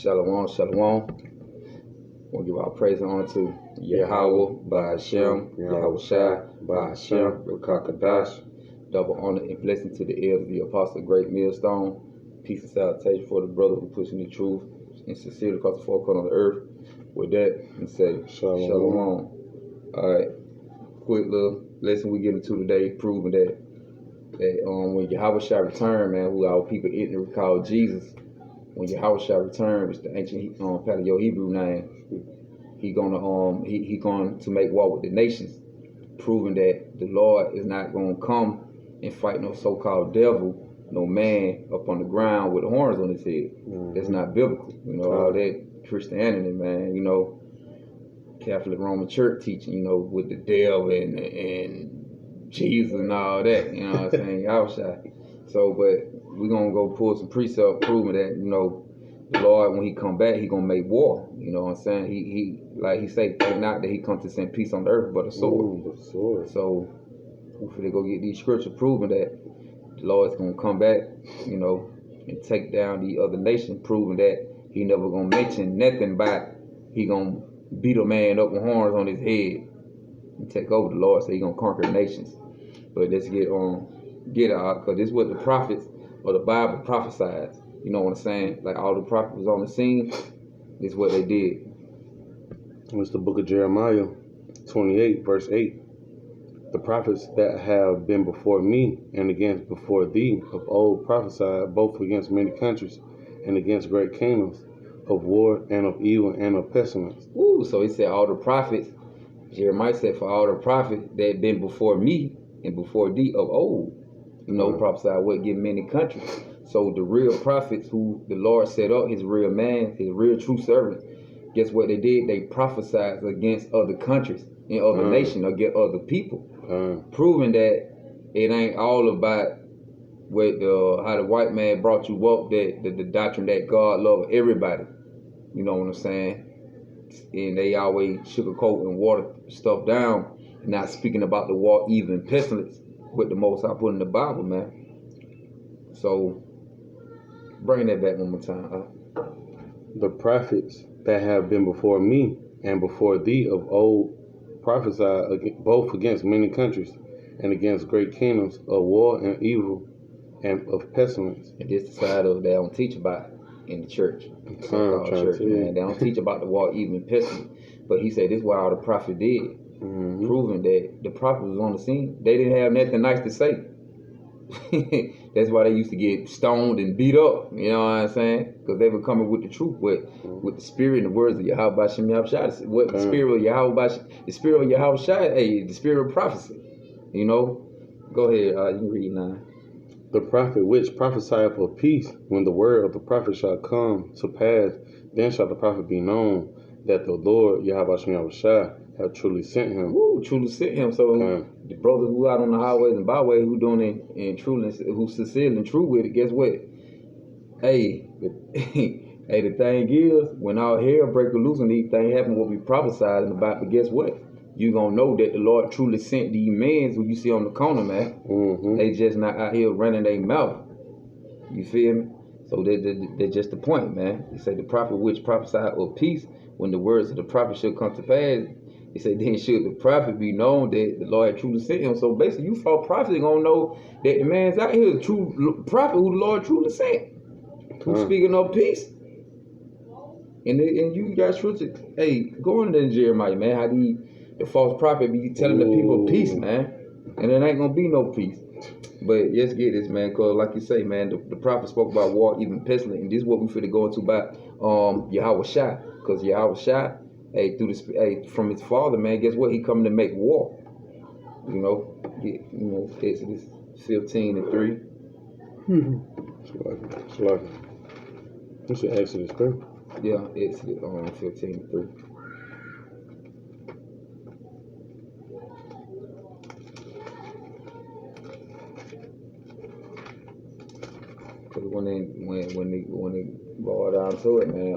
Shalom, shalom. We'll give our praise and honor to Yahawashi and Yahawashi and double honor and blessing to the elders, the apostle, great millstone. Peace and salutation for the brother who pushing the truth and sincerely across the four corners of the earth. With that, and say shalom. All right, quick little lesson we get into today, proving that when Yahawashi return, man, who our people ignorant call Jesus. When Yahawashi return, which the ancient Paleo Hebrew name, he going to make war with the nations, proving that the Lord is not going to come and fight no so-called devil, no man up on the ground with the horns on his head. That's not biblical. You know, all that Christianity, man, you know, Catholic Roman Church teaching, you know, with the devil and Jesus and all that, you know what I'm saying, Yahawashi. So, but we're going to go pull some precepts proving that, you know, the Lord, when he come back, he going to make war. You know what I'm saying? He like he say, think not that he come to send peace on the earth, but a sword. So, we're finna go get these scriptures proving that the Lord's going to come back, you know, and take down the other nation, proving that he never going to mention nothing about he going to beat a man up with horns on his head and take over. The Lord say he going to conquer nations. But let's get out, because this is what the prophets or the Bible prophesied. You know what I'm saying? Like all the prophets was on the scene. This is what they did. It's the book of Jeremiah 28 verse 8. The prophets that have been before me and against before thee of old prophesied both against many countries and against great kingdoms, of war and of evil and of pestilence. Ooh, so he said all the prophets. Jeremiah said for all the prophets that had been before me and before thee of old. You know, prophesied what give many countries. So the real prophets who the Lord set up, his real man, his real true servant, guess what they did? They prophesied against other countries and other nations, against other people, proving that it ain't all about what how the white man brought you up, that the doctrine that God loves everybody. You know what I'm saying? And they always sugarcoat and water stuff down, not speaking about the war, even pestilence, what the Most High put in the Bible, man. So, bring that back one more time. The prophets that have been before me and before thee of old prophesied both against many countries and against great kingdoms, of war and evil and of pestilence. And this is the side of they don't teach about in the church. Church, man. They don't teach about the war, evil, and pestilence. But he said this is what all the prophets did. Proving that the prophet was on the scene. They didn't have nothing nice to say. That's why they used to get stoned and beat up. You know what I'm saying? Because they were coming with the truth, with the spirit and the words of Yahawashi and Yahawashi. What the spirit of Yahawashi, the spirit of Yahawashi, hey, the spirit of prophecy. You know? Go ahead, you can read now. The prophet which prophesieth of peace, when the word of the prophet shall come to pass, then shall the prophet be known that the Lord Yahawashi and Yahawashi have truly sent him. Ooh, truly sent him. So the brothers who out on the highways and byways who doing it and truly, who sincere and true with it, guess what? Hey, the thing is, when all hell break loose and these things happen, what we prophesizing about, but guess what? You gonna know that the Lord truly sent these men who you see on the corner, man. They just not out here running their mouth. You feel me? So they're just the point, man. He said the prophet which prophesied of peace, when the words of the prophet should come to pass, he said, then should the prophet be known that the Lord had truly sent him. So basically, you false prophets gonna know that the man's out here, the true prophet who the Lord truly sent, who's speaking of peace. And you guys should, hey, go on to Jeremiah, man, how the false prophet be telling the people peace, man. And there ain't gonna be no peace. But let's get this, man, because like you say, man, the prophet spoke about war, even pestilence, and this is what we finna go into about Yahawashi, because Yahawashi, hey, from his father, man, guess what? He coming to make war. You know, Exodus 15:3. It's like it's in Exodus 3. Yeah, Exodus 15:3. Because when they boil down to it, man,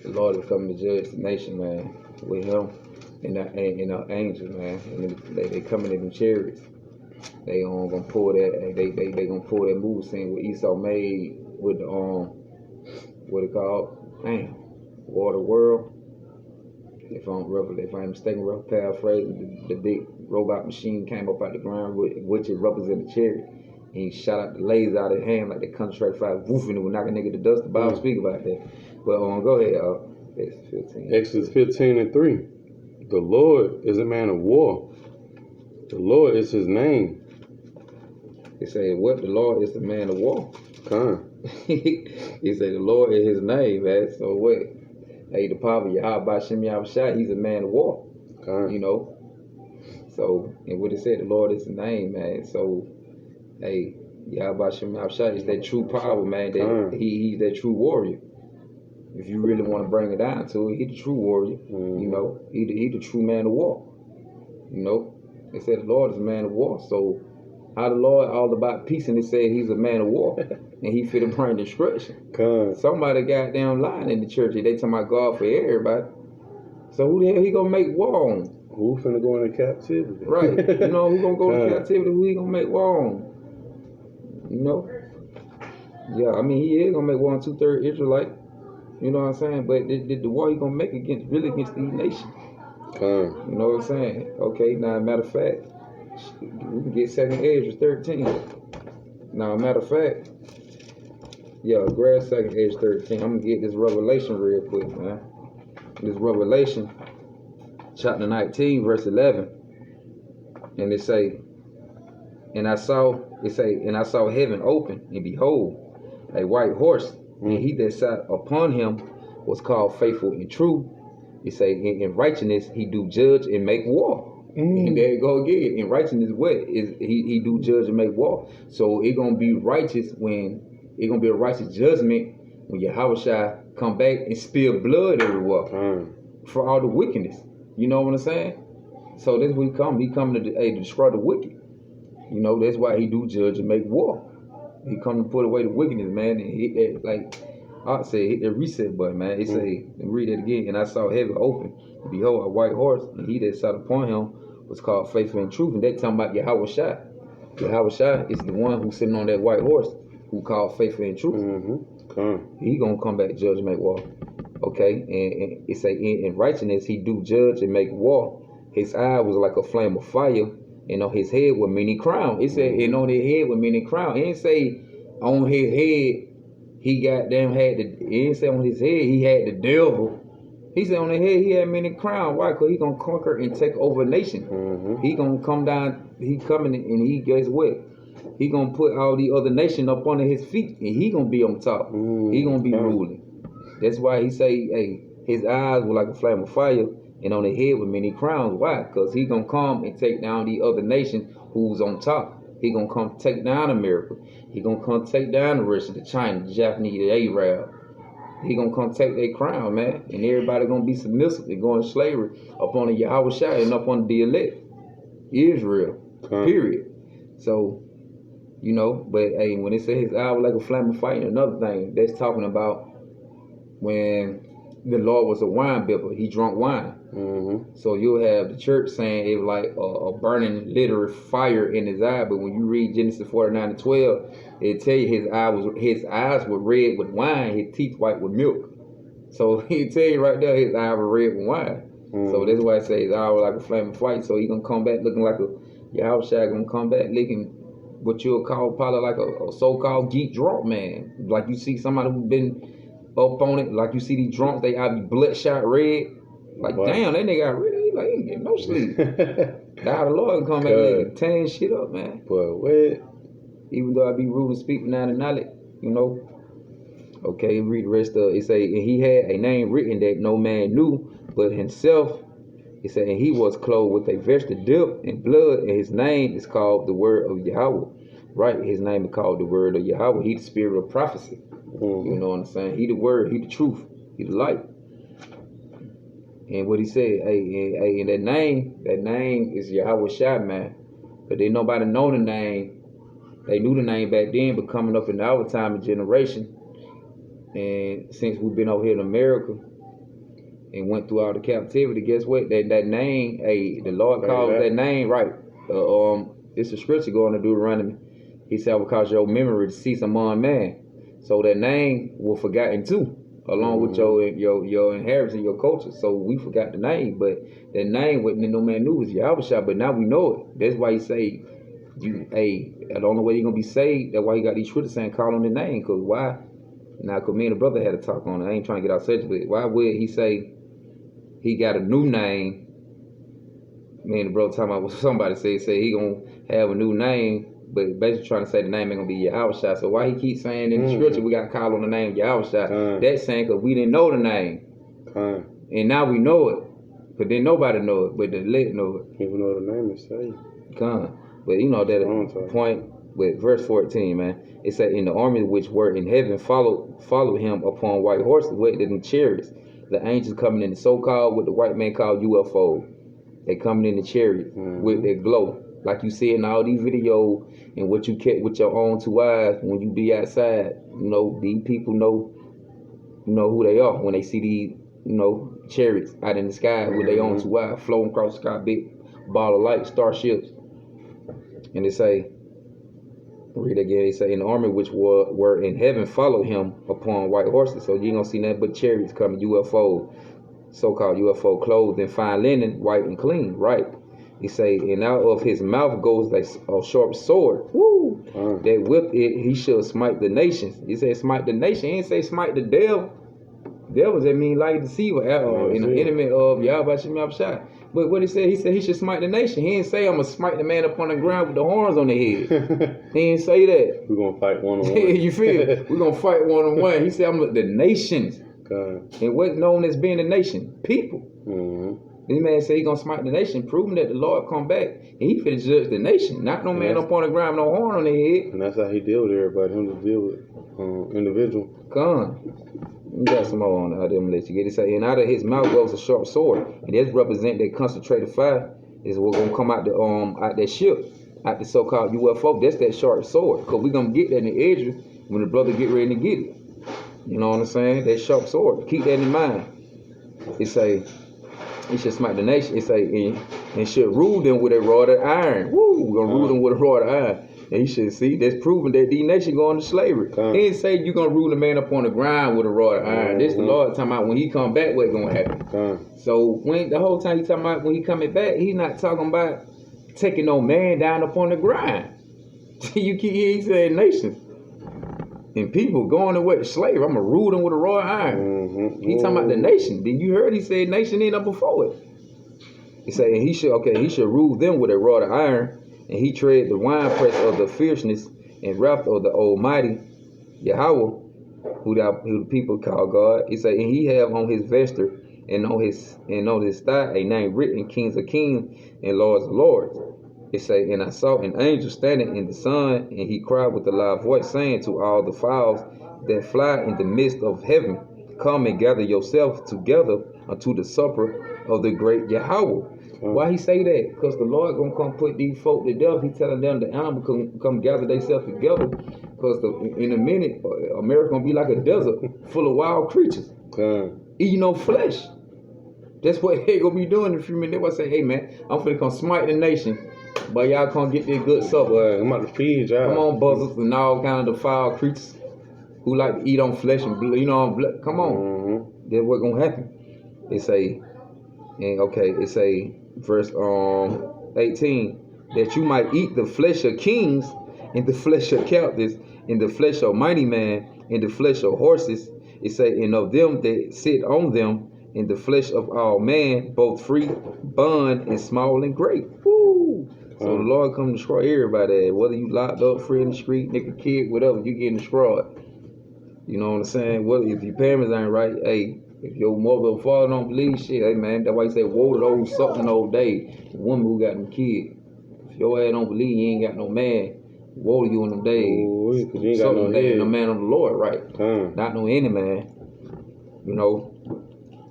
the Lord is coming to judge the nation, man, with him and the angels, man. And they coming in them chariots. They gonna pull that. They gonna pull that move scene what Esau made with the what it called, Man, War of the World. If I'm mistaken, rough paraphrase, the big robot machine came up out the ground, which it represented chariot. And he shot out the laser out of his hand like the Counter-Strike 5, woof, and it would knock a nigga to dust. The Bible speak about that. But go ahead, Exodus 15. Exodus 15:3. The Lord is a man of war. The Lord is his name. It say, what? The Lord is the man of war. He said, the Lord is his name, man. So what? Hey, the power of Yahawashi, he's a man of war. You know? So, and what it said, the Lord is his name, man. So, hey, Yahawashi is that true power, man. That he's that true warrior. If you really want to bring it down to it, he's the true warrior. You know? He the true man of war. You know? They said the Lord is a man of war. So, how the Lord all about peace, and they said he's a man of war, and he fit to bring destruction. Somebody goddamn lying in the church. They talking about God for everybody. So who the hell he gonna make war on? Who finna go into captivity? Right. You know, who gonna go to captivity? Who he gonna make war on? You know? Yeah, I mean, he is gonna make war on 2/3 Israelite. You know what I'm saying? But the war he gonna make against these nations. You know what I'm saying? Okay, now matter of fact, we can get 2nd Ezra 13. Now, matter of fact, yeah, grab 2nd Ezra 13. I'm gonna get this Revelation real quick, man. This Revelation, chapter 19, verse 11, and it say, and I saw heaven open, and behold, a white horse, and he that sat upon him was called Faithful and True. It say, in righteousness he do judge and make war. And there you go again. In righteousness, what is he do judge and make war? So it gonna be righteous it gonna be a righteous judgment when Yahawashi come back and spill blood everywhere for all the wickedness. You know what I'm saying? So that's what he come. He come to destroy the wicked. You know, that's why he do judge and make war. He come to put away the wickedness, man, and hit that, like I say, hit the reset button, man. It say, read it again. And I saw heaven open, and behold, a white horse, and he that sat upon him was called Faithful and Truth. And they talking about Yahawashi. Yahawashi is the one who's sitting on that white horse, who called Faithful and Truth. He gonna come back, judge and make war. Okay, and it say, in righteousness he do judge and make war. His eye was like a flame of fire, and on his head were many crowns. It said, and on his head were many crowns. It didn't say on his head he goddamn had it didn't say on his head he had the devil. He said on his head he had many crowns. Why? Because he gonna conquer and take over a nation. He gonna come down, he coming and he guess what? He gonna put all the other nation up under his feet, and he gonna be on top. He gonna be ruling. That's why he say, hey, his eyes were like a flame of fire, and on the head with many crowns. Why? Because he gonna come and take down the other nation who's on top. He gonna come take down America. He gonna come take down the Russia, the China, the Japanese, the Arab. He gonna come take their crown, man, and everybody gonna be submissive and go into slavery upon the Yahawashi and up on the elect, Israel. Period. So, you know, but hey, when it says his eye was like a flame of fire, another thing that's talking about when the Lord was a wine bibber, he drunk wine. So you'll have the church saying it was like a burning literal fire in his eye. But when you read Genesis 49:12, it tell you his eyes were red with wine, his teeth white with milk. So he tell you right there his eyes were red with wine. So that's why it says his eye was like a flame of fire. So he gonna come back looking like Yahawashi gonna come back looking what you'll call probably like a so-called geek drunk man. Like you see somebody who's been up on it, like you see these drunks, they all be bloodshot red. Like, damn, that nigga got red. He like, he ain't getting no sleep. God the Lord come back and tan shit up, man. But what? Even though I be rude and speak now and knowledge, you know. Okay, read the rest of it. It say, and he had a name written that no man knew but himself. It said, and he was clothed with a vesture dipped in blood, and his name is called the word of Yahweh. Right, his name is called the word of Yahweh. He the spirit of prophecy. You know what I'm saying? He the word, he the truth, he the light. And what he said, hey, and that name is Yahawashi, man. But they nobody know the name. They knew the name back then, but coming up in our time and generation, and since we've been over here in America and went through all the captivity, guess what? That name, hey, the Lord called that name, right? It's a scripture going to Deuteronomy. He said, I will cause your memory to cease among man. So that name was forgotten too along with your inheritance, your culture. So we forgot the name, but that name what no man knew was Yahawashi, but now we know it. That's why he say I don't know where you're gonna be saved. That's why he got these scriptures saying call on the name. Cause why? Now, cause me and the brother had to talk on it. I ain't trying to get out subject, but why would he say he got a new name? Me and the brother talking about what somebody say he gonna have a new name, but basically trying to say the name ain't gonna be Yahawashi. So why he keep saying in the scripture we gotta call on the name Yahawashi? That's saying cause we didn't know the name, and now we know it. But then nobody know it, but the elect know it. Even know the name is saved. But you know that point with verse 14, man. It said, in the army which were in heaven followed him upon white horses with in chariots. The angels coming in the so-called, what the white man called UFO. They coming in the chariot with their glow. Like you see in all these videos and what you catch with your own two eyes when you be outside. You know, these people know who they are when they see these, chariots out in the sky with their own two eyes floating across the sky, big ball of light, starships. And they say, read again, they say, in the army which were in heaven followed him upon white horses. So you ain't gonna see nothing but chariots coming, UFO, so-called UFO, clothed in fine linen, white and clean, right? He say, and out of his mouth goes like a sharp sword. Woo! That with it he shall smite the nations. He said smite the nation. He didn't say smite the devil. Devils, that mean like deceiver, in the enemy of Yahawashi and Angels. But what he said he should smite the nation. He didn't say I'm gonna smite the man up on the ground with the horns on the head. He didn't say that. We're gonna fight one on one. You feel? We're gonna fight one on one. He said I'm the nations. And what's known as being a nation? People. This man said he gonna smite the nation, proving that the Lord come back and he finna judge the nation. Not no man up on the ground, no horn on their head. And that's how he deal with everybody. Him to deal with individual. We got some more on it. I'm gonna let you get it. And out of his mouth goes a sharp sword, and that's represent that concentrated fire is what's gonna come out the out that ship, out the so-called UFO. That's that sharp sword, cause we gonna get that in the edges when the brother get ready to get it. You know what I'm saying? That sharp sword. Keep that in mind. It say he should smite the nation. It say and should rule them with a rod of iron. Woo! We're gonna rule them with a rod of iron. And you should see that's proving that these nations going to slavery. He didn't say you're gonna rule the man up on the ground with a rod of iron. This the Lord talking about when he come back, what's gonna happen. So when the whole time he talking about when he coming back, he's not talking about taking no man down up on the ground. You keep hearing he said nations. And people going away slavery. I'm gonna rule them with a rod of iron. He talking about the nation. Then you heard he said nation in up before it. He said he should rule them with a rod of iron. And he tread the winepress of the fierceness and wrath of the Almighty Yahweh, who the people call God. He said, and he have on his vesture and on his thigh a name written, Kings of Kings and Lords of Lords. It say, and I saw an angel standing in the sun, and he cried with a loud voice, saying to all the fowls that fly in the midst of heaven, come and gather yourself together unto the supper of the great Yahweh. Why he say that? Because the Lord gonna come put these folk to death. He telling them the animal come gather themselves together. Because in a minute, America gonna be like a desert full of wild creatures. Eating no flesh. That's what they gonna be doing in a few minutes. They gonna say, hey man, I'm finna come smite the nation. But y'all come get this good supper. I'm about to feed y'all. Come on, buzzards and all kind of the foul creatures who like to eat on flesh and blood. Blood. Come on. That's what gonna happen. They say, it say, verse 18, that you might eat the flesh of kings and the flesh of captives and the flesh of mighty man and the flesh of horses. It say, and of them that sit on them and the flesh of all man, both free, bond, and small and great. Woo! So the Lord come destroy everybody, whether you locked up, free in the street, nigga, kid, whatever, you getting destroyed. You know what I'm saying? Well, if your parents ain't right, hey, if your mother or father don't believe shit, hey man, that's why you say, woe to those sucking old days. The woman who got them kids. If your ass don't believe you ain't got no man, woe to you in them days. Cause you ain't got no head. No man of the Lord, right? Not no any man. You know.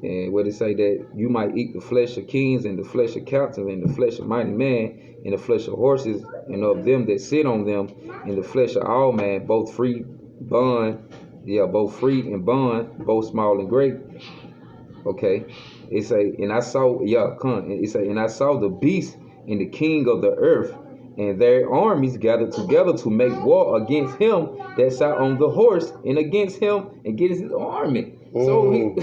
And what it say that you might eat the flesh of kings and the flesh of captains and the flesh of mighty men and the flesh of horses and of them that sit on them and the flesh of all man, both free, bond, both free and bond, both small and great. Okay. It say, and I saw, it say, and I saw the beast and the king of the earth and their armies gathered together to make war against him that sat on the horse, and against him and against his army. So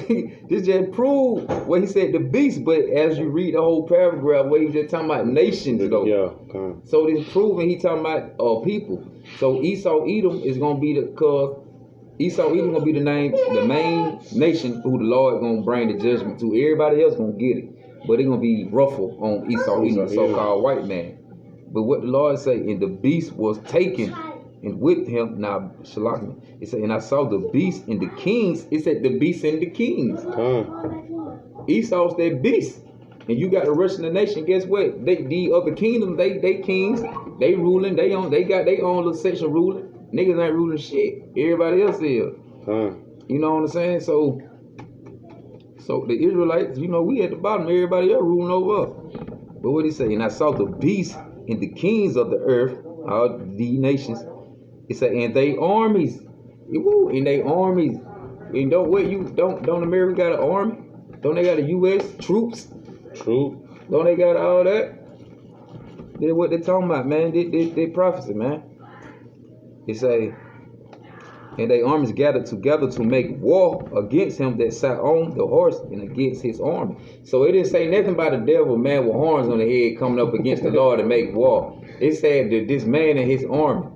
this just proved what he said, the beast. But as you read the whole paragraph, where he was just talking about nations, though. Yeah. So this proving he talking about people. So Esau Edom is gonna be Esau Edom gonna be the main nation who the Lord gonna bring the judgment to. Everybody else gonna get it, but they're gonna be ruffled on Esau Edom, the so-called white man. But what the Lord say, and the beast was taken, and with him, now Shalom, it said, and I saw the beast and the kings. It said the beast and the kings. Esau's that beast, and you got the rest of the nation. Guess what? The other kingdoms, they kings, they ruling. They got their own little section ruling. Niggas ain't ruling shit. Everybody else is. You know what I'm saying? So the Israelites, we at the bottom. Everybody else ruling over us. But what he say? And I saw the beast and the kings of the earth, all the nations. It said, and they armies. And they armies. And don't America got an army? Don't they got a U.S. troops? True. Don't they got all that? Then what they talking about, man? They prophecy, man. It say, and they armies gathered together to make war against him that sat on the horse and against his army. So it didn't say nothing about the devil, man, with horns on the head coming up against the Lord to make war. It said that this man and his army.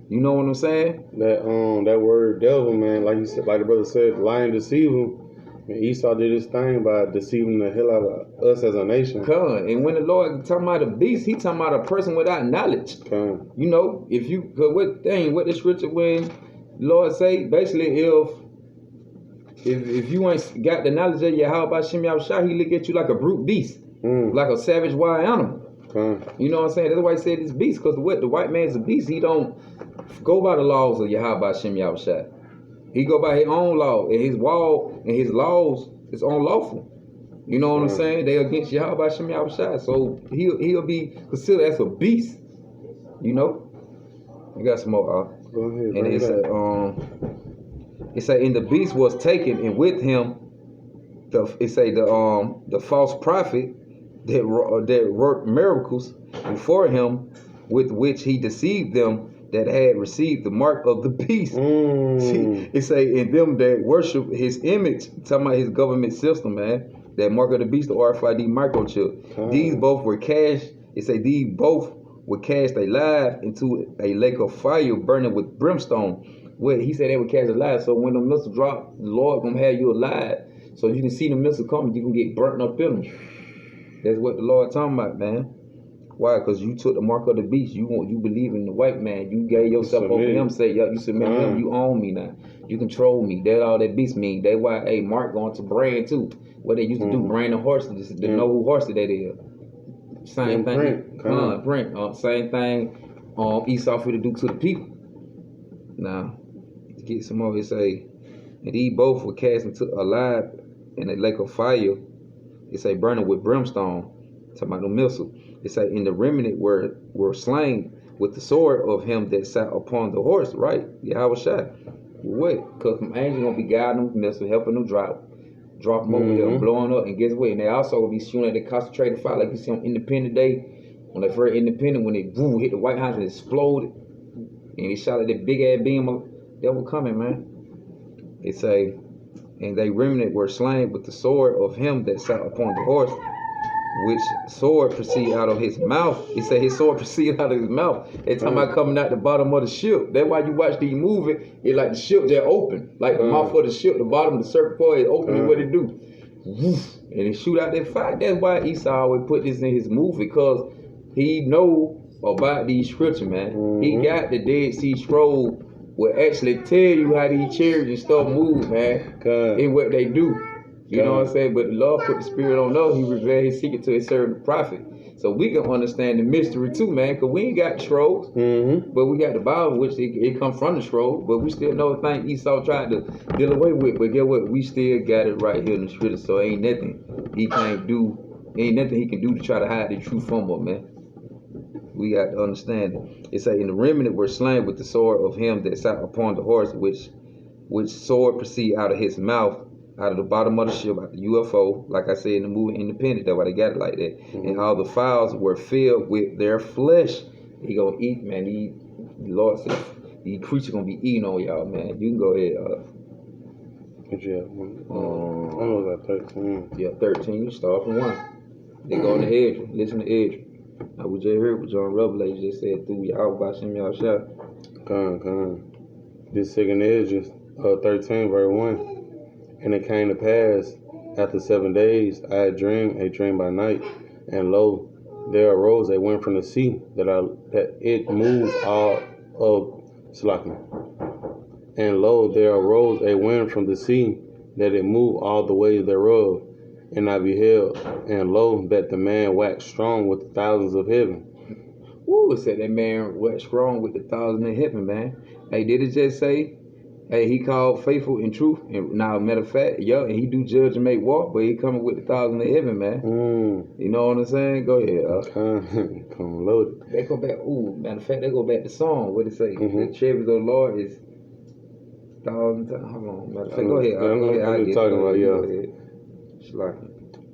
You know what I'm saying? That word devil, man, like you said, like the brother said, lying, deceive him. And Esau did his thing by deceiving the hell out of us as a nation. And when the Lord talking about a beast, he talking about a person without knowledge. If you what the scripture when the Lord say, basically if you ain't got the knowledge of Yahawashi and Angels, he look at you like a brute beast, like a savage wild animal. You know what I'm saying? That's why he said this beast, because the white man's a beast. He don't go by the laws of Yahawashi and Angels. He go by his own law, and his laws is unlawful. You know what I'm saying? They against Yahawashi and Angels. So he'll be considered as a beast. You know? I got some more. Go ahead. And it say, and the beast was taken, and with him the false prophet that worked miracles before him, with which he deceived them that had received the mark of the beast. It say, in them that worship his image, talking about his government system, man, that mark of the beast, the RFID microchip. These both were cast. It say these both were cast alive into a lake of fire burning with brimstone. Well, he said they were cast alive. So when the missile drop, the Lord gonna have you alive. So you can see the missile coming, you can get burnt up in them. That's what the Lord talking about, man. Why? Because you took the mark of the beast. You believe in the white man. You gave yourself over to him. Say, you submit to him. You own me now. You control me. That's all that beast mean. That's why, Mark going to brand too. What they used to do, brand the horses, to know who horse that is. Same thing. Print. Same thing. Esau for to do to the people. Now, to get some more, it say, and these both were cast into alive in a lake of fire. It say burning with brimstone. Talking about no missile. It say, in the remnant were slain with the sword of him that sat upon the horse, right? Yahawashi. What? Because the angel gonna be guiding them missile, helping them drop them over here, blowing up. And guess what? And they also will be shooting at the concentrated fire, like you see on Independence Day. When they first independent, when they hit the White House and exploded, and they shot at that big ass beam of devil coming, man. It say, and they remnant were slain with the sword of him that sat upon the horse, which sword proceed out of his mouth. He said his sword proceed out of his mouth. Every time I coming out the bottom of the ship. That's why you watch these movies, it like the ship just open. Like the mouth of the ship, the bottom of the serpent part is open, and what it do. And it shoot out that fire. That's why Esau always put this in his movie, because he know about these scriptures, man. He got the Dead Sea Scroll will actually tell you how these chariots and stuff move, man. And what they do. You know what I'm saying? But the Lord put the spirit on us. He revealed his secret to his servant the prophet. So we can understand the mystery too, man. Because we ain't got the scrolls. But we got the Bible, which it comes from the scroll. But we still know the thing Esau tried to deal away with. But guess what? We still got it right here in the scripture. So ain't nothing he can't do. Ain't nothing he can do to try to hide the truth from us, man. We got to understand it. It say, in the remnant were slain with the sword of him that sat upon the horse, which sword proceed out of his mouth, out of the bottom of the ship, out the UFO, like I said in the movie Independent. That's why they got it like that. And all the fowls were filled with their flesh He gonna eat, man. The Lord said, these creatures gonna be eating on y'all, man. You can go ahead. Yeah, I know about 13. Yeah, 13. You start from 1. They go on the edge. Listen to edge. Now we just heard what John Revelation just said through Yahawashi and Angels. Come. This second edge is 13, verse 1. And it came to pass, after 7 days, I had dreamed a dream by night, and lo, there arose a wind from the sea, that it moved all of Slakin. And lo, there arose a wind from the sea, that it moved all the ways thereof. And I beheld, and lo, that the man waxed strong with the thousands of heaven. Ooh, it said that man waxed strong with the thousands of heaven, man. Hey, did it just say, hey, he called faithful and truth? And now, matter of fact, and he do judge and make war, but he coming with the thousands of heaven, man. You know what I'm saying? Go ahead. Come loaded. They go back, matter of fact, they go back to Psalm. What it say? The chariots of the Lord is thousand times. Hold on. Matter of fact, go ahead. I'm just talking about,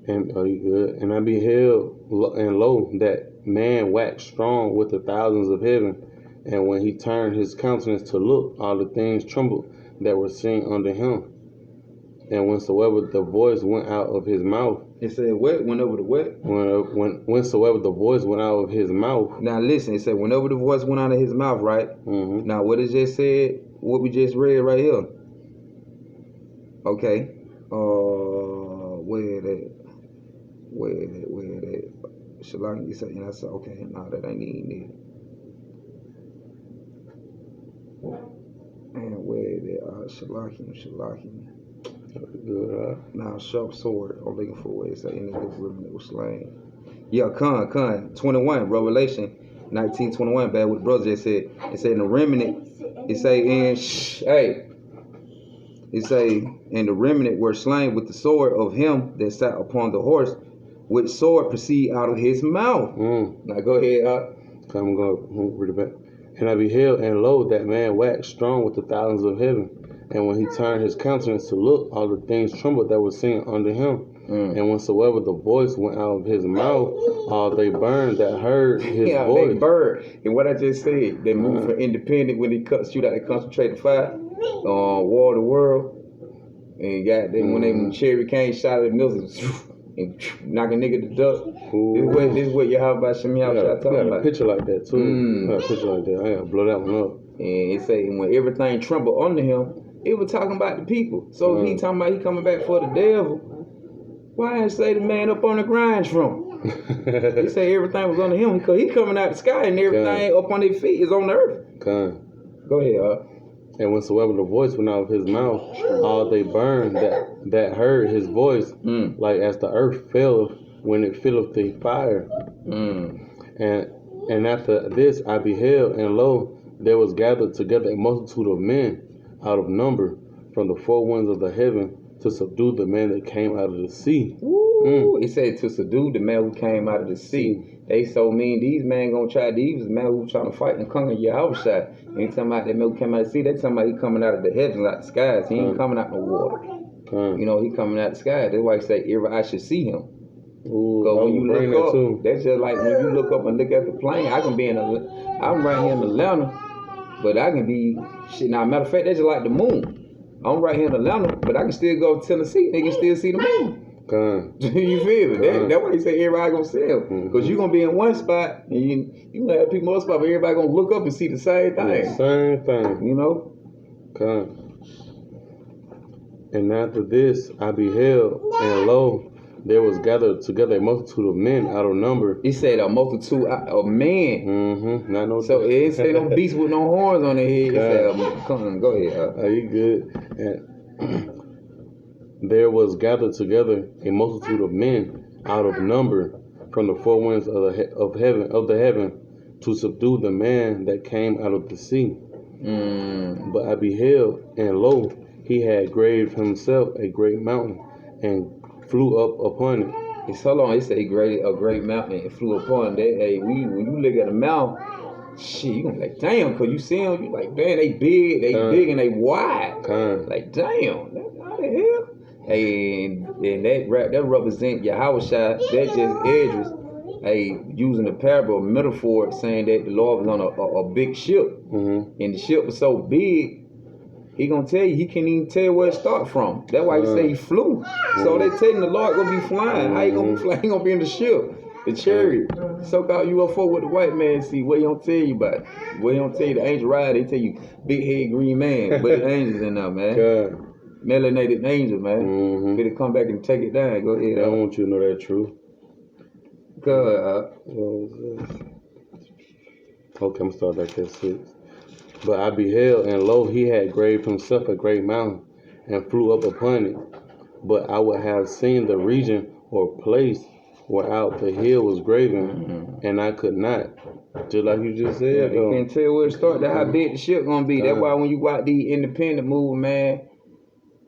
And you good. And I beheld, and lo, that man waxed strong with the thousands of heaven. And when he turned his countenance to look, all the things trembled that were seen under him. And whensoever the voice went out of his mouth. It said what? Whenever the what? Whensoever the voice went out of his mouth. Now listen, it said whenever the voice went out of his mouth, right? Now what it just said, what we just read right here. Okay. Where that? Shalom, you say, and I said, okay, no, that ain't even it. And where that? Shalakim. Now, sharp sword, I'm looking for where it say, and the remnant was slain. Yeah, Con, 21, Revelation 19:21, bad with the brother just said. It say in the remnant, it say and the remnant were slain with the sword of him that sat upon the horse, which sword proceed out of his mouth. Now go ahead, I'm going to read it back. And I beheld, and lo, that man waxed strong with the thousands of heaven. And when he turned his countenance to look, all the things trembled that were seen under him. And whensoever the voice went out of his mouth, all they burned that heard his voice. They burned. And what I just said, they moved from independent when they shoot out the concentrated fire, war of the world. And when the chariot came, shot at the missiles, and knock a nigga to dust. This is what Yahawashi and Angels talking about. A picture like that too. I got a picture like that. I gotta blow that one up. And it say when everything trembled under him, it was talking about the people. So if he talking about he coming back for the devil, why didn't say the man up on the grind from? He say everything was under him because he coming out the sky and everything up on their feet is on the earth. Go ahead, And whensoever the voice went out of his mouth, all they burned that heard his voice, like as the earth fell when it filleth the fire. And after this I beheld, and lo, there was gathered together a multitude of men out of number from the four winds of the heaven to subdue the man that came out of the sea. It said to subdue the man who came out of the sea. They so mean these men gonna try. These man who trying to fight and conquer Yahawashi. Ain't talking about that man who came out of the sea. They talking about he coming out of the heavens, out the skies. He ain't coming out no water. You know, he coming out the sky. That's why he say, "Ever I should see him." Because when you look up, that's just like when you look up and look at the plane. I can be I'm right here in Atlanta, but I can be shit. Now, matter of fact, that's just like the moon. I'm right here in Atlanta, but I can still go to Tennessee. They can still see the moon. You feel me? That's why he say everybody gonna see him. Because you're gonna be in one spot and you gonna have people in one spot, but everybody gonna look up and see the same thing. Same thing. You know? And after this I beheld, and lo, there was gathered together a multitude of men out of number. He said a multitude of men. Not no. So it ain't say no beast with no horns on their head. It said, go ahead. Are you good? And there was gathered together a multitude of men out of number from the four winds of the heaven to subdue the man that came out of the sea. But I beheld, and lo, he had graved himself a great mountain and flew up upon it. Hold on, he said he graded a great mountain and flew upon that. Hey, when you look at a mountain, shit, you gonna be like, damn, cause you see them, you like, damn, they big and they wide. Like, damn, how the hell? Hey, and that represent Yahawashi, that just Idris. using the parable metaphor, saying that the Lord was on a big ship, and the ship was so big, he gonna tell you he can't even tell where it start from. That's why he say he flew. So they telling the Lord gonna be flying. How he gonna be flying? He gonna be in the ship, the chariot. So-called UFO with the white man see. What he don't tell you about? What he don't tell you the angel ride? They tell you big head green man, but the angels in there, man. God. Melanated angel, man. Better come back and take it down. Go ahead. I want you to know that truth. God. Okay, I'm gonna start back at 6. But I beheld, and lo, he had graved himself a great mountain, and flew up upon it. But I would have seen the region or place whereout the hill was graven, and I could not. Just like you just said. You can't tell where to start. That's how big the ship gonna be. That's why when you watch the independent movie, man,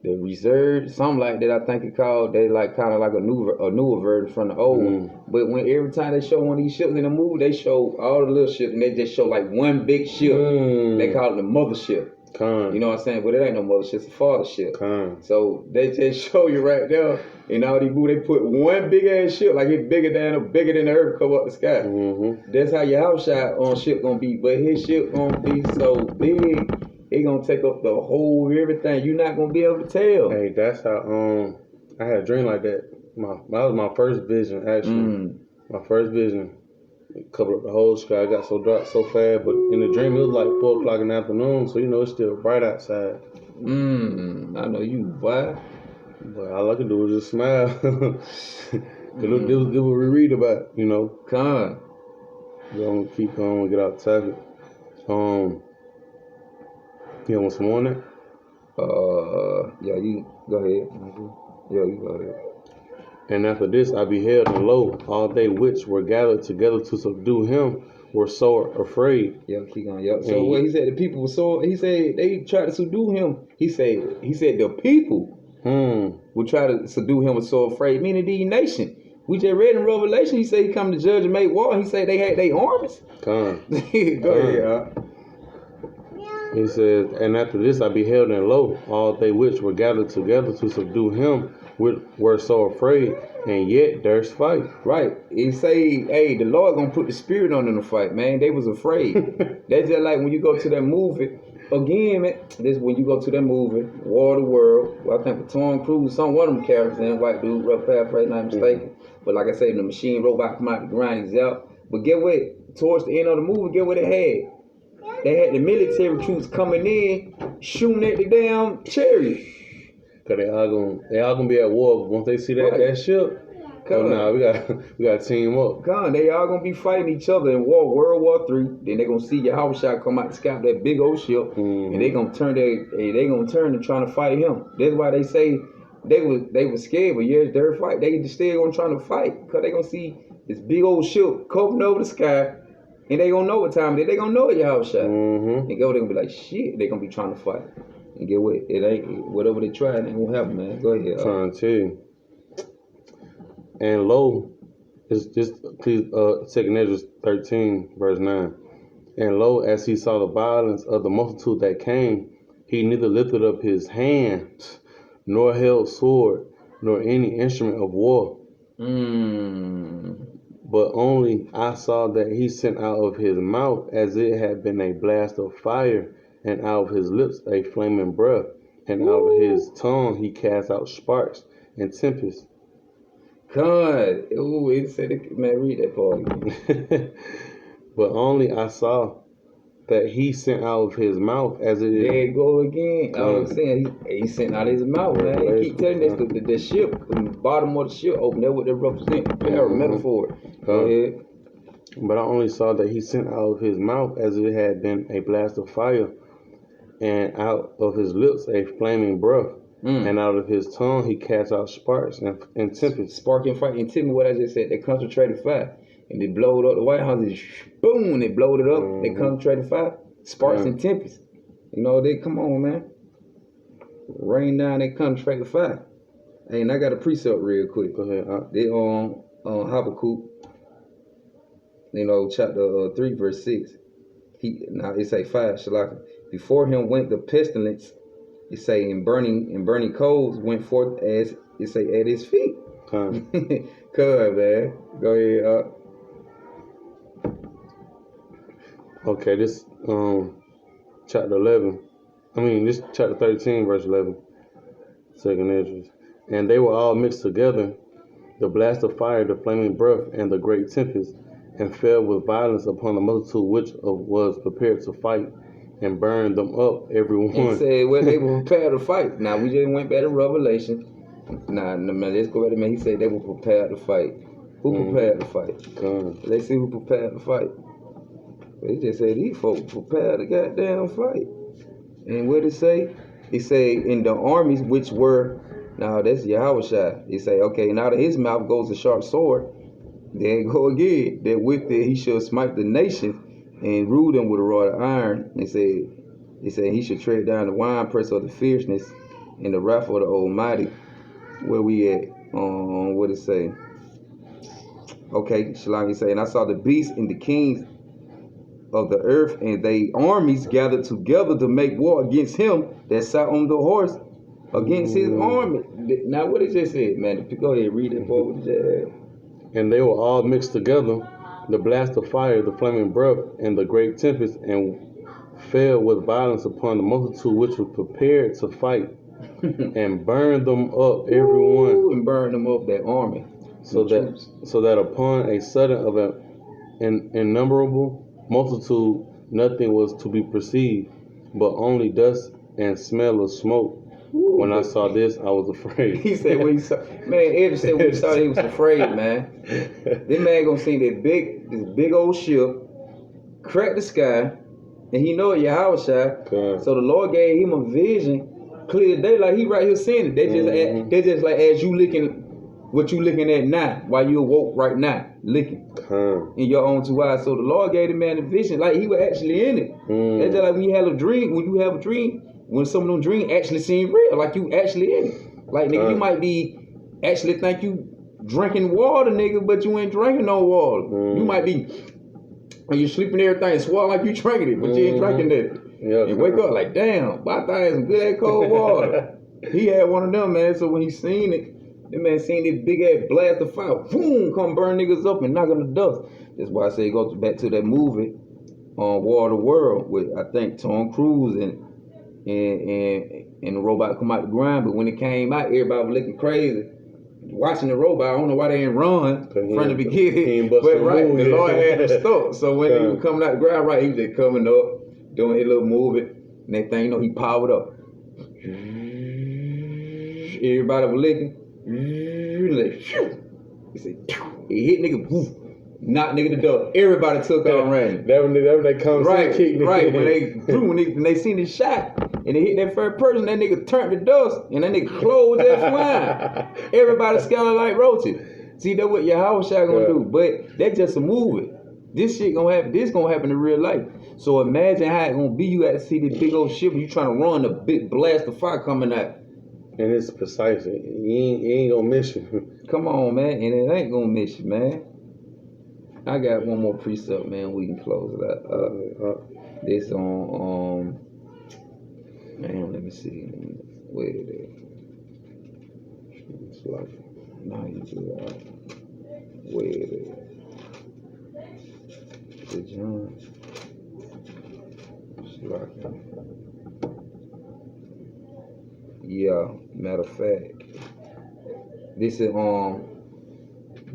the reserve, something like that, I think it called. They like kind of like a newer version from the old one. But when every time they show one of these ships in the movie, they show all the little ships, and they just show like one big ship. They call it the mothership. You know what I'm saying? But it ain't no mothership, it's a fathership. So they just show you right there. In all these movies, they put one big ass ship, like it's bigger than the earth, cover up the sky. That's how Yahawashi on ship gonna be. But his ship gonna be so big. It gonna take up the whole everything. You're not gonna be able to tell. Hey, that's how I had a dream like that. That was my first vision, actually. My first vision. It covered up the whole sky. I got so dark so fast, but in the dream it was like 4 o'clock in the afternoon, so you know it's still bright outside. I know you, boy. But all I can do is just smile. This was what we read about, you know. We're gonna keep going and get out the topic. You want some more on that? Yeah, you go ahead. Yeah, you go ahead. And after this I beheld, and lo, all they which were gathered together to subdue him were sore afraid. Keep going. So what he said, the people were so. He said they tried to subdue him. He said the people would try to subdue him, was so afraid. Meaning the nation. We just read in Revelation. He said he come to judge and make war. He said they had their armies. Go ahead. He says, and after this I beheld, and lo, all they which were gathered together to subdue him were so afraid, and yet durst fight. Right. He say, hey, the Lord gonna put the spirit on them to fight, man. They was afraid. That's just like when you go to that movie. Again, man, this when you go to that movie, War of the World. Well, I think with Tom Cruise, one of them characters in, white dude, rough paraphrase, not mistaken. But like I said, the machine robot come out the ground, he's out. But get what? Towards the end of the movie, get what they had? They had the military troops coming in, shooting at the damn chariot. Cause they all gonna be at war once they see that ship. We gotta team up. They all gonna be fighting each other in World War III. Then they gonna see Yahawashi come out to scout that big old ship, and they gonna turn to trying to fight him. That's why they say they was scared, but they're fight. They still gonna try to fight, cause they gonna see this big old ship covering over the sky. And they gonna know what time it is. They gonna know it, Yahawashi. And they gonna be like, shit, they gonna be trying to fight. And get what? It ain't, whatever they try, it ain't gonna happen, man. Go ahead. Trying to tell you. And lo, it's just, please, 2 Ezra 13, verse 9. And lo, as he saw the violence of the multitude that came, he neither lifted up his hand, nor held sword, nor any instrument of war. But only I saw that he sent out of his mouth as it had been a blast of fire, and out of his lips a flaming breath, and out of his tongue he cast out sparks and tempests. It said, man, read that part again. But only I saw that he sent out of his mouth as it is. There you go again. I'm saying he sent out his mouth, man. He keep telling us the ship, the bottom of the ship open. That's what they represent. Metaphor. Go ahead. But I only saw that he sent out of his mouth as it had been a blast of fire, and out of his lips a flaming breath, and out of his tongue he cast out sparks and tempests. Spark and fire. And tell me what I just said. They concentrated fire. And they blowed up the White House. Boom! They blowed it up. They concentrated fire. Sparks and tempests. You know, they come on, man. Rain down. They concentrated fire. Hey, and I got a precept real quick. Go ahead. They on Habakkuk. You know, chapter 3, verse 6. Now it say 5. Shalaka. Before him went the pestilence. It say in burning coals went forth as it say at his feet. Come, man. Go ahead. Okay, this chapter 11. This chapter 13, verse 11. Second entrance. And they were all mixed together, the blast of fire, the flaming breath, and the great tempest, and fell with violence upon the multitude which was prepared to fight, and burned them up every one. And said, well, they were prepared to fight. Now, we just went back to Revelation. Now, let's go back to man. He said they were prepared to fight. Who prepared to fight? Let's see who prepared to fight. They just said these folks prepared to goddamn fight. And what did it say? It say in the armies which were, now that's Yahawashi. It say, okay, and out of his mouth goes a sharp sword. There you go again. That with it he shall smite the nation and rule them with a rod of iron. It said he should tread down the winepress of the fierceness and the wrath of the Almighty. Where we at? What it say? Okay, Shalom, say, and I saw the beasts and the kings of the earth, and they armies gathered together to make war against him that sat on the horse, against his army. Now, what it just said, man? Go ahead, read it, boy. What it and they were all mixed together, the blast of fire, the flaming breath, and the great tempest, and fell with violence upon the multitude which was prepared to fight, and burned them up every one. And burned them up, that army. So that upon a sudden of an innumerable multitude, nothing was to be perceived, but only dust and smell of smoke. When I saw this, I was afraid. He said when he saw, man, Ed said when he saw it, he was afraid, man. This man gonna see this big old ship crack the sky, and he know it Yahawashi. So the Lord gave him a vision, clear daylight. He right here seeing it. They just like as you looking, what you looking at now, while you awoke right now, looking in your own two eyes. So the Lord gave the man a vision, like he was actually in it. That's just like when you have a dream. When you have a dream, when some of them dreams actually seem real, like you actually in it. Like nigga, you might be actually think you drinking water, nigga, but you ain't drinking no water. You might be when you sleeping everything swallow like you drinking it, but you ain't drinking that. And wake up like, damn, I thought I had some good ass cold water. He had one of them, man. So when he seen it, that man seen this big ass blast of fire, boom, come burn niggas up and knock them to dust. That's why I say it goes back to that movie on War of the World with I think Tom Cruise and the robot come out the ground. But when it came out, everybody was looking crazy. Watching the robot, I don't know why they ain't run from the beginning. But right, the Lord had him stuck. So when he was coming out the ground, right, he was just coming up, doing his little movement. Next thing you know, he powered up. Everybody was looking. He said, he hit nigga, woof, knocked nigga to dust. Everybody took out and ran. That when they come right, kick right. When they seen the shot and they hit that first person, that nigga turned to dust and that nigga closed that flying. Everybody scattered like roaches. See, that's what Yahawashi gonna do. But that's just a movie. This shit gonna happen. This gonna happen in real life. So imagine how it gonna be. You got to see this big old ship and you trying to run a big blast of fire coming out. And it's precise. He ain't gonna miss you. Come on, man. And it ain't gonna miss you, man. I got one more precept, man. We can close it out. This on, man, let me see. Wait a minute. It's like, now you just, wait a minute. The John. It's like, yeah, matter of fact, this is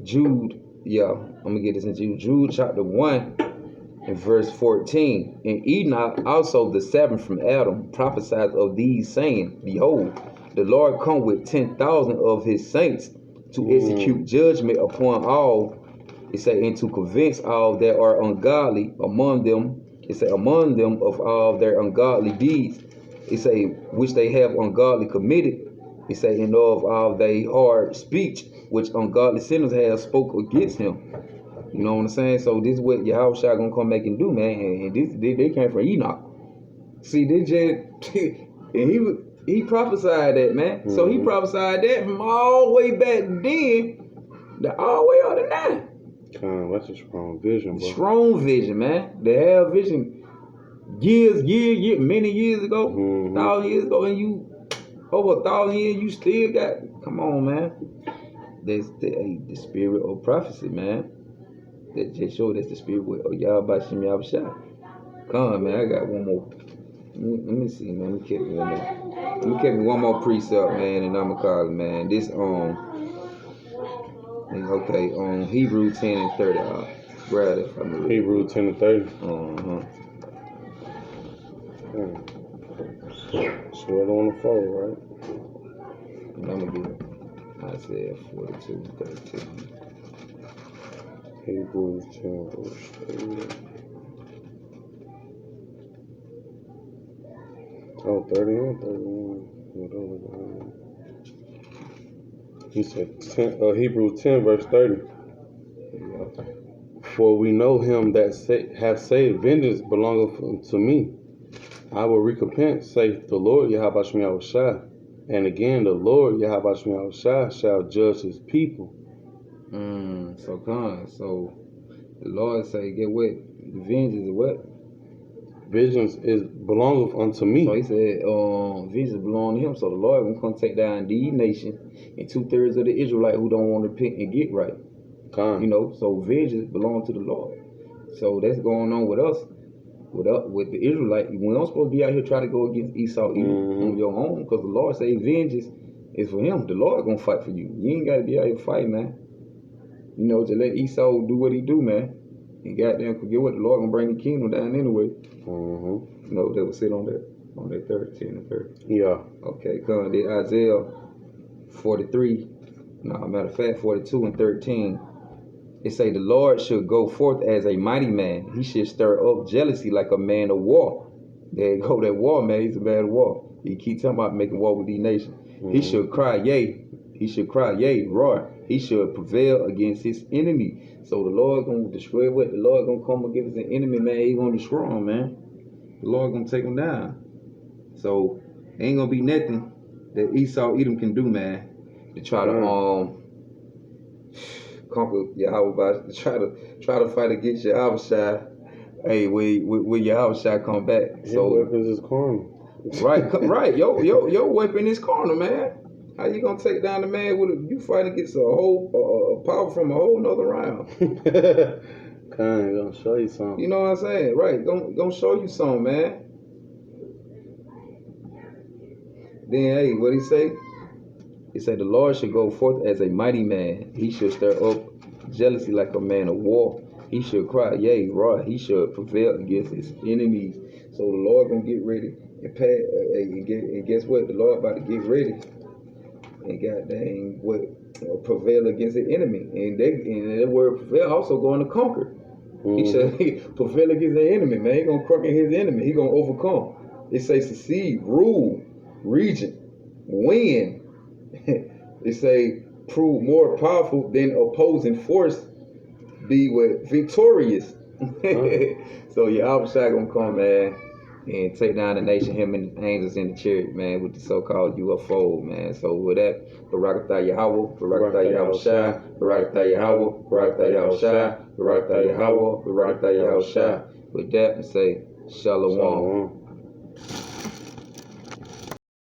Jude. Yeah, I'm gonna get this in Jude chapter 1 and verse 14. And Enoch also the seventh from Adam prophesied of these, saying, behold, the Lord come with 10,000 of his saints to execute judgment upon all. It say, and to convince all that are ungodly among them. It say, among them of all their ungodly deeds. It say, which they have ungodly committed. It say, and of all they hard speech, which ungodly sinners have spoke against him. You know what I'm saying? So this is what Yahawashi gonna come back and do, man. And this they came from Enoch. See, they just and he prophesied that, man. So he prophesied that from all the way back then to all the way up to now. That's a strong vision, bro. Strong vision, man. They have vision years, many years ago, 1,000 years ago, and you over 1,000 years, you still got. Come on, man. That's the spirit of prophecy, man. That just show that's the spirit of Yahawashi and Yahawashi. Come on, man. I got one more. Let me see, man. Let me catch me one more. Let me catch me one more precept, man, and I'ma call it, man. This okay, Hebrew 10 and 30. Grab it for me. Hebrew 10 and 30. Sweat on the fold, right? And I'm gonna get Isaiah 42, 13. Hebrews 10 verse 30. Oh, 30 and 31. He said Hebrews 10 verse 30. For we know him that hath said, vengeance belongeth unto me. I will recompense, saith the Lord Yahawashi and Angels. And again, the Lord Yahawashi and Angels shall judge his people. So the Lord say, get what? Vengeance is what? Vengeance belongeth unto me. So he said, vengeance belong to him. So the Lord will come take down these nations and 2/3 of the Israelites who don't want to repent and get right. You know, so vengeance belongs to the Lord. So that's going on with us. With the Israelites, we don't supposed to be out here trying to go against Esau on your own, because the Lord say vengeance is for him. The Lord gonna fight for you. You ain't gotta be out here fighting, man. You know, to let Esau do what he do, man. And goddamn, forget what the Lord gonna bring the kingdom down anyway. You know, they will sit on that 13 and 30. Yeah. Okay, come on. Isaiah 43. Matter of fact, 42 and 13. It say the Lord should go forth as a mighty man. He should stir up jealousy like a man of war. There you go, that war, man. He's a man of war. He keep talking about making war with these nations. He should cry, yea. He should cry, yea, roar. He should prevail against his enemy. So the Lord gonna destroy what? The Lord gonna come against an enemy, man. He gonna destroy him, man. The Lord gonna take him down. So ain't gonna be nothing that Esau Edom can do, man, to try to conquer Yahweh, try to fight against Yahawashi. Hey, when Yahawashi come back, so weapons is carnal. right. Your weapon is carnal, man. How you gonna take down the man with you fighting against a power from a whole nother round? Gonna show you something. You know what I'm saying, right? Gonna show you something, man. Then hey, what he say? He said, the Lord should go forth as a mighty man. He should stir up jealousy like a man of war. He should cry, yea, roar. He should prevail against his enemies. So the Lord gonna get ready and guess what? The Lord about to get ready and goddamn prevail against the enemy. And that word prevail also going to conquer. He should prevail against the enemy, man. He gonna conquer his enemy. He gonna overcome. It say succeed, rule, regent, win. They say prove more powerful than opposing force, be victorious. So Yahawashi gonna come, man, and take down the nation, him and the angels in the chariot, man, with the so-called UFO, man. So with that, Barakatah Yahweh, Barakatah Yahawashi, Barakatah Yahweh, Barakatah Yahawashi, Barakatah Yahweh, Barakatah Yahawashi. With that, we say Shalom.